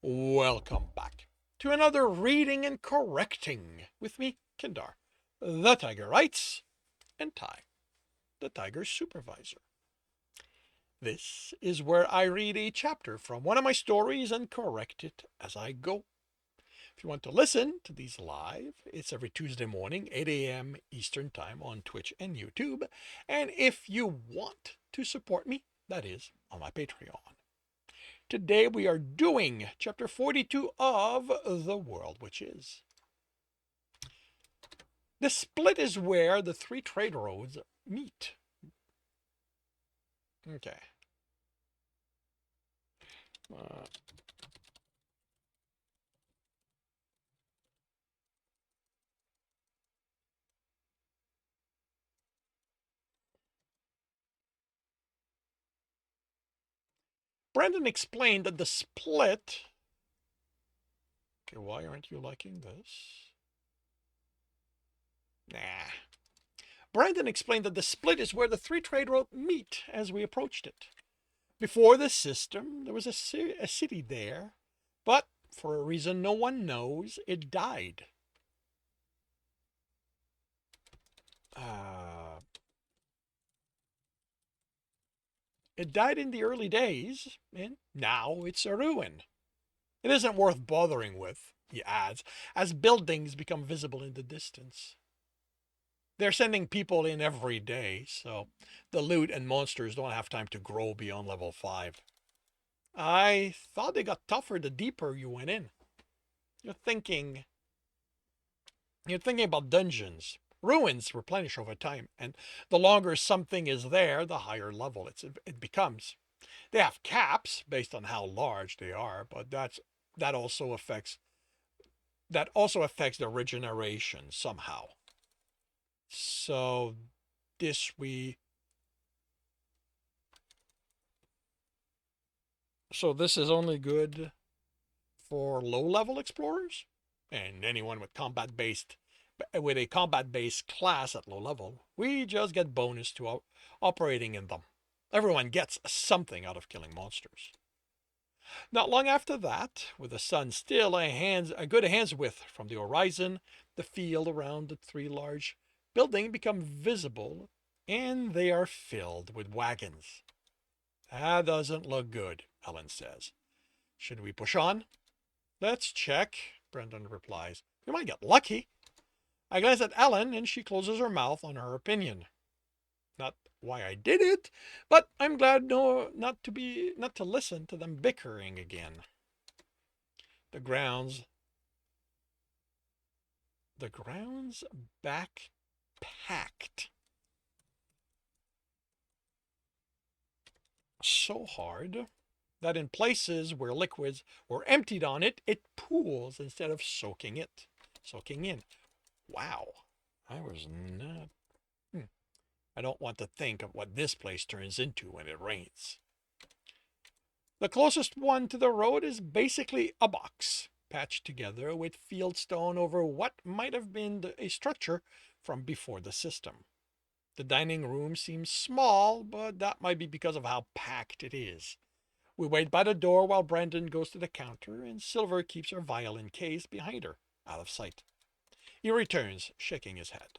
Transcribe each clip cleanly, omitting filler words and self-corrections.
Welcome back to another reading and correcting with me, Kindar, the Tiger Writes, and Ty, the Tiger's supervisor. This is where I read a chapter from one of my stories and correct it as I go. If you want to listen to these live, it's every Tuesday morning, 8 a.m. Eastern Time on Twitch and YouTube. And if you want to support me, that is on my Patreon. Today we are doing chapter 42 of The World Which Is. The split is where the three trade roads meet. Okay. Brandon explained that the split... Okay, why aren't you liking this? Nah. Brandon explained that the split is where the three trade roads meet as we approached it. Before the system, there was a city there, but for a reason no one knows, it died. It died in the early days, and now it's a ruin. It isn't worth bothering with, he adds, as buildings become visible in the distance. They're sending people in every day, so the loot and monsters don't have time to grow beyond level 5. I thought they got tougher the deeper you went in. You're thinking about dungeons. Ruins replenish over time, and the longer something is there, the higher level it becomes. They have caps based on how large they are, but that also affects the regeneration somehow. So this is only good for low-level explorers and anyone with a combat-based class at low level. We just get bonus to operating in them. Everyone gets something out of killing monsters. Not long after that, with the sun still a good hand's width from the horizon, the field around the three large buildings become visible, and they are filled with wagons. That doesn't look good, Ellen says. Should we push on? Let's check, Brendan replies. We might get lucky. I glance at Ellen, and she closes her mouth on her opinion. Not why I did it, but I'm glad not to listen to them bickering again. The grounds backpacked so hard that in places where liquids were emptied on it, it pools instead of soaking in. Wow, I was not... I don't want to think of what this place turns into when it rains. The closest one to the road is basically a box, patched together with fieldstone over what might have been a structure from before the system. The dining room seems small, but that might be because of how packed it is. We wait by the door while Brandon goes to the counter, and Silver keeps her violin case behind her, out of sight. He returns, shaking his head.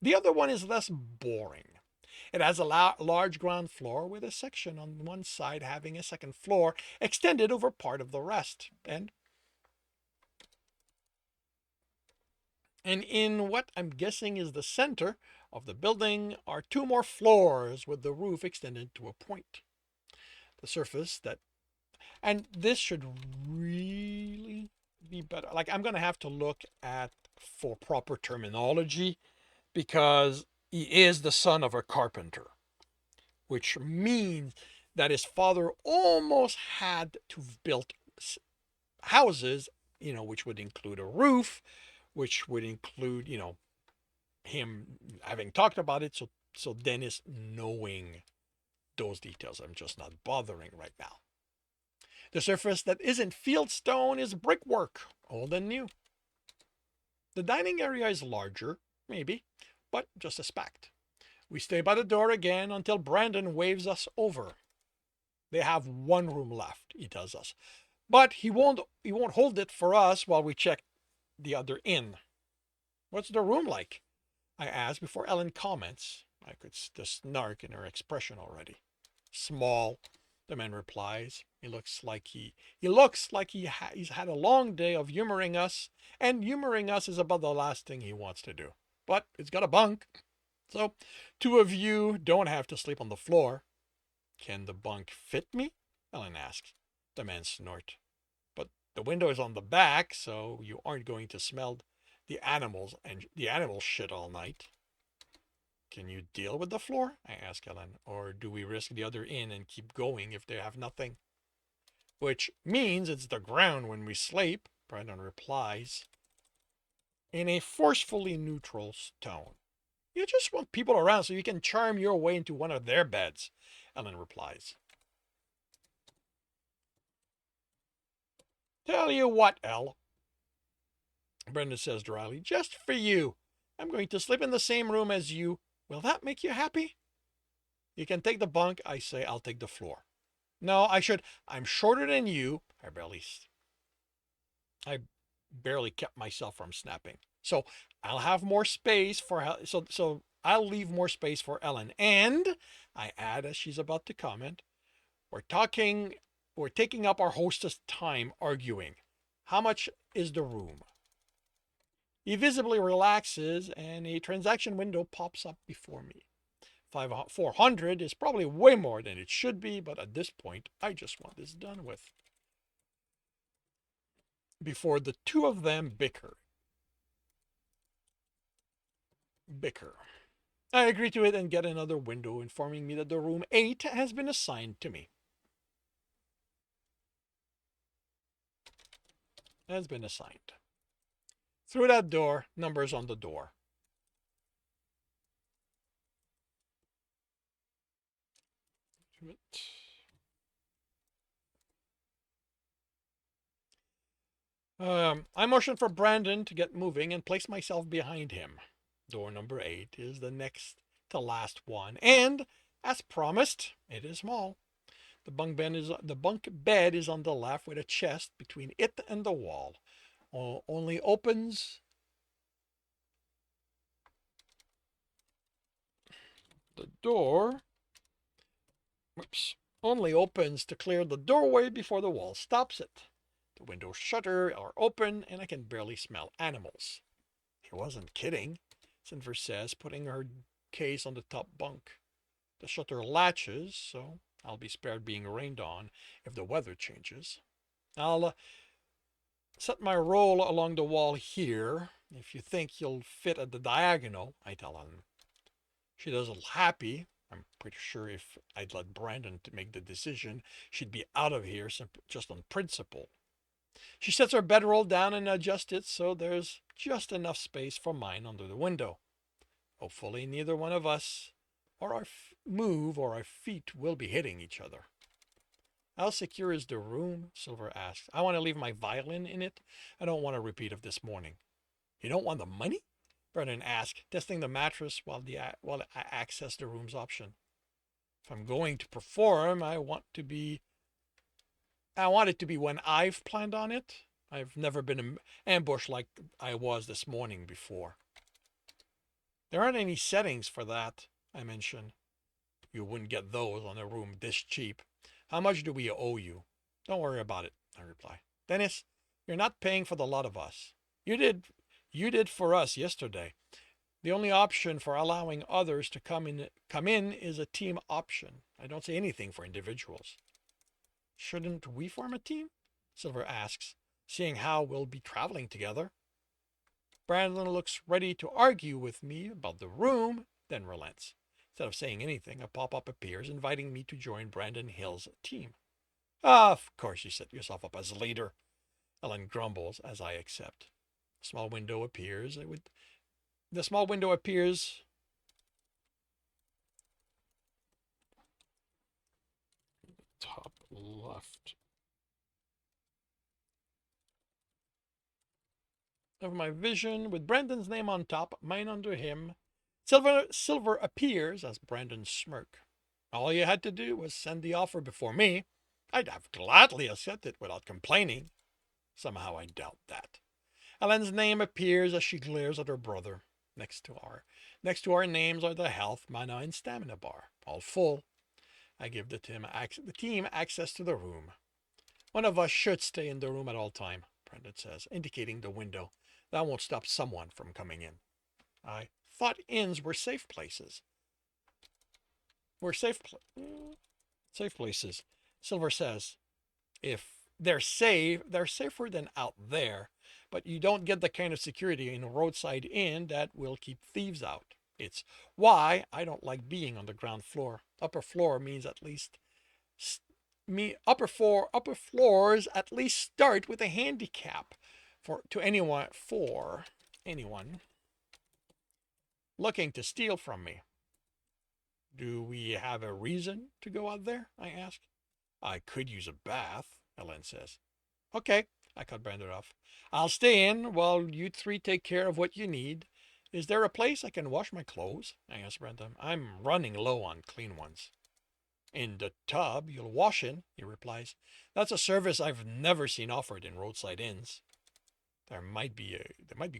The other one is less boring. It has a large ground floor with a section on one side having a second floor extended over part of the rest. And in what I'm guessing is the center of the building are two more floors with the roof extended to a point. The surface and this should really be better. Like, I'm going to have to look at for proper terminology, because he is the son of a carpenter, which means that his father almost had to have built houses, which would include a roof, which would include, him having talked about it. So Dennis knowing those details. I'm just not bothering right now. The surface that isn't fieldstone is brickwork, old and new. The dining area is larger, maybe, but just as packed. We stay by the door again until Brandon waves us over. They have one room left, he tells us. But he won't hold it for us while we check the other inn. What's the room like? I ask before Ellen comments. I could the snark in her expression already. Small, the man replies. He's had a long day of humoring us, and humoring us is about the last thing he wants to do. But it's got a bunk, so two of you don't have to sleep on the floor. Can the bunk fit me? Ellen asks. The man snorts. But the window is on the back, so you aren't going to smell the animals shit all night. Can you deal with the floor? I ask Ellen. Or do we risk the other inn and keep going if they have nothing? Which means it's the ground when we sleep, Brandon replies in a forcefully neutral tone. You just want people around so you can charm your way into one of their beds, Ellen replies. Tell you what, Elle, Brenda says dryly, just for you. I'm going to sleep in the same room as you. Will that make you happy? You can take the bunk, I say. I'll take the floor. No, I should. I'm shorter than you. I barely kept myself from snapping. So I'll have more space for so I'll leave more space for Ellen. And I add as she's about to comment, we're talking we're taking up our hostess time arguing. How much is the room? He visibly relaxes and a transaction window pops up before me. 400 is probably way more than it should be, but at this point, I just want this done with. Before the two of them bicker. I agree to it and get another window informing me that the room 8 has been assigned to me. Has been assigned. Through that door, numbers on the door. I motion for Brandon to get moving and place myself behind him. Door number 8 is the next to last one, and as promised, it is small. The bunk bed is on the left with a chest between it and the wall. Only opens the door. Whoops. Only opens to clear the doorway before the wall stops it. The window shutter are open and I can barely smell animals. He wasn't kidding, Sinver says, putting her case on the top bunk. The shutter latches, so I'll be spared being rained on if the weather changes. I'll set my roll along the wall here. If you think you'll fit at the diagonal, I tell him. She does look happy. I'm pretty sure if I'd let Brandon to make the decision, she'd be out of here just on principle. She sets her bedroll down and adjusts it so there's just enough space for mine under the window. Hopefully neither one of us or our feet will be hitting each other. How secure is the room? Silver asks. I want to leave my violin in it. I don't want a repeat of this morning. You don't want the money? Brennan asked, testing the mattress while I access the room's option. If I'm going to perform, I want it to be when I've planned on it. I've never been ambushed like I was this morning before. There aren't any settings for that, I mentioned. You wouldn't get those on a room this cheap. How much do we owe you? Don't worry about it, I reply. Dennis, you're not paying for the lot of us. You did for us yesterday. The only option for allowing others to come in is a team option. I don't say anything for individuals. Shouldn't we form a team? Silver asks, seeing how we'll be traveling together. Brandon looks ready to argue with me about the room, then relents. Instead of saying anything, a pop-up appears inviting me to join Brandon Hill's team. Of course you set yourself up as leader, Ellen grumbles as I accept. The small window appears top left of my vision with Brandon's name on top, mine under him. Silver appears as Brandon's smirk. All you had to do was send the offer before me. I'd have gladly accepted it without complaining. Somehow I doubt that. Ellen's name appears as she glares at her brother. Next to our next to our names are the health, mana, and stamina bar, all full. I give the team access to the room. One of us should stay in the room at all time, Brendan says, indicating the window. That won't stop someone from coming in. I thought inns were safe places. We're safe places. Silver says, if they're safer than out there, but you don't get the kind of security in a roadside inn that will keep thieves out. It's why I don't like being on the ground floor. Upper floor means at least me upper floors at least start with a handicap for anyone looking to steal from me. Do we have a reason to go out there? I ask. I could use a bath, Ellen says. Okay, I cut Brandon off. I'll stay in while you three take care of what you need. Is there a place I can wash my clothes? I asked Brandon. I'm running low on clean ones. In the tub you'll wash in, he replies. That's a service I've never seen offered in roadside inns. There might be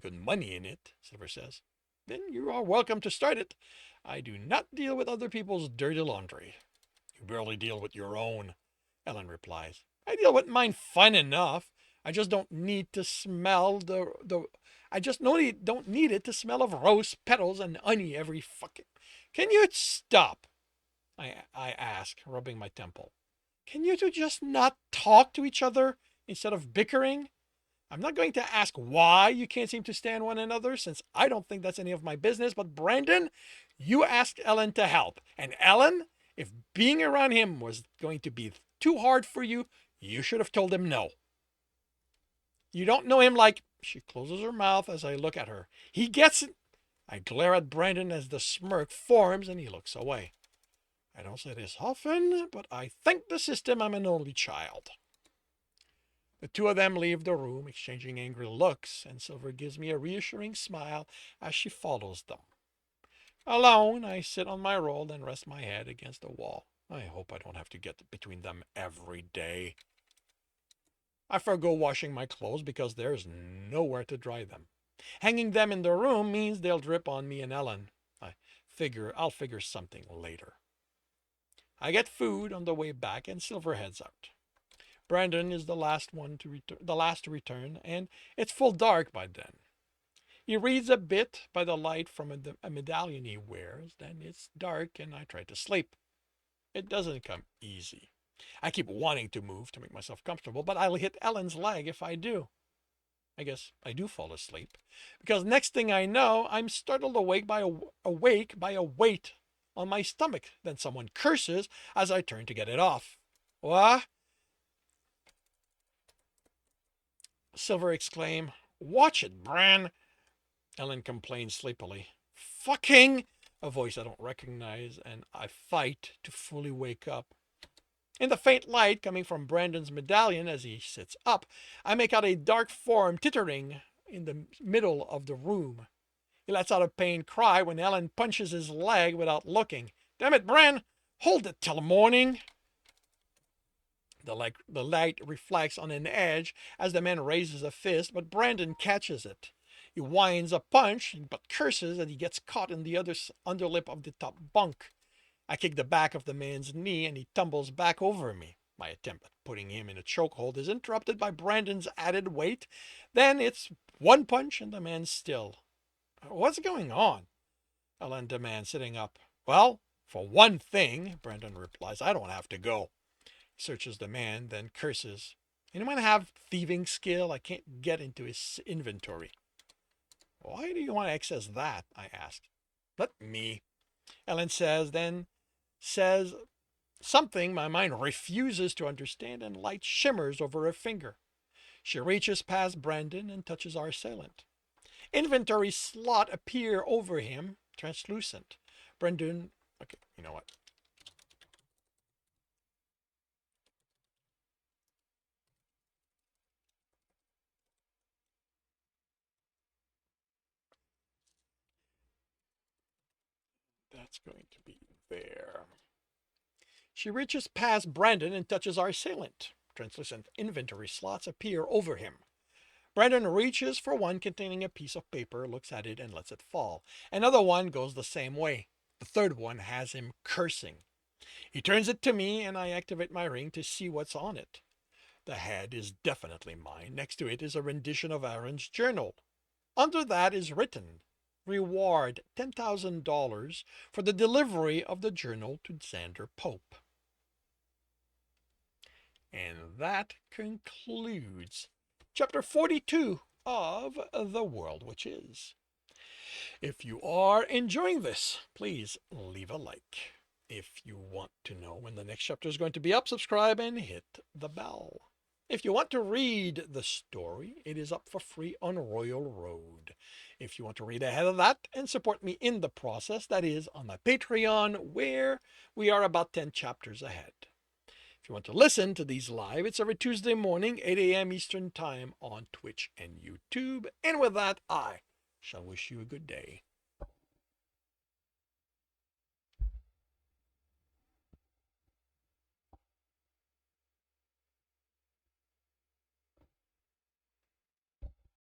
good money in it, Silver says. Then you are welcome to start it. I do not deal with other people's dirty laundry. You barely deal with your own, Ellen replies. I deal with mine fine enough. I just don't need to smell the I just don't need it to smell of rose petals and honey every fucking. Can you stop? I ask, rubbing my temple. Can you two just not talk to each other instead of bickering? I'm not going to ask why you can't seem to stand one another, since I don't think that's any of my business, but Brandon, you asked Ellen to help. And Ellen, if being around him was going to be too hard for you, you should have told him no. You don't know him like. She closes her mouth as I look at her. He gets it. I glare at Brandon as the smirk forms and he looks away. I don't say this often, but I thank the system I'm an only child. The two of them leave the room, exchanging angry looks, and Silver gives me a reassuring smile as she follows them. Alone, I sit on my roll and rest my head against the wall. I hope I don't have to get between them every day. I forgo washing my clothes because there's nowhere to dry them. Hanging them in the room means they'll drip on me and Ellen. I'll figure something later. I get food on the way back and Silver heads out. Brandon is the last to return, and it's full dark by then. He reads a bit by the light from a medallion he wears, then it's dark and I try to sleep. It doesn't come easy. I keep wanting to move to make myself comfortable, but I'll hit Ellen's leg if I do. I guess I do fall asleep, because next thing I know, I'm startled awake by a weight on my stomach. Then someone curses as I turn to get it off. What? Silver exclaims. Watch it, Bran. Ellen complains sleepily. Fucking! A voice I don't recognize, and I fight to fully wake up. In the faint light coming from Brandon's medallion as he sits up, I make out a dark form tittering in the middle of the room. He lets out a pained cry when Ellen punches his leg without looking. Damn it, Bran! Hold it till morning! The light reflects on an edge as the man raises a fist, but Brandon catches it. He whines a punch, but curses that he gets caught in the underlip of the top bunk. I kick the back of the man's knee and he tumbles back over me. My attempt at putting him in a chokehold is interrupted by Brandon's added weight. Then it's one punch and the man's still. What's going on? Ellen demands, sitting up. Well, for one thing, Brandon replies, I don't have to go. He searches the man, then curses. Anyone have thieving skill? I can't get into his inventory. Why do you want to access that? I asked. Let me. Ellen says something my mind refuses to understand, and light shimmers over her finger. She reaches past Brandon and touches our assailant. Inventory slot appear over him, translucent. Brandon, okay, you know what? That's going to be there. She reaches past Brandon and touches our assailant. Translucent inventory slots appear over him. Brandon reaches for one containing a piece of paper, looks at it, and lets it fall. Another one goes the same way. The third one has him cursing. He turns it to me, and I activate my ring to see what's on it. The head is definitely mine. Next to it is a rendition of Aaron's journal. Under that is written, "Reward $10,000 for the delivery of the journal to Xander Pope." And that concludes chapter 42 of The World Which Is. If you are enjoying this, please leave a like. If you want to know when the next chapter is going to be up, subscribe and hit the bell. If you want to read the story, it is up for free on Royal Road. If you want to read ahead of that and support me in the process, that is on my Patreon, where we are about 10 chapters ahead. If you want to listen to these live, it's every Tuesday morning, 8 a.m. Eastern Time on Twitch and YouTube. And with that, I shall wish you a good day.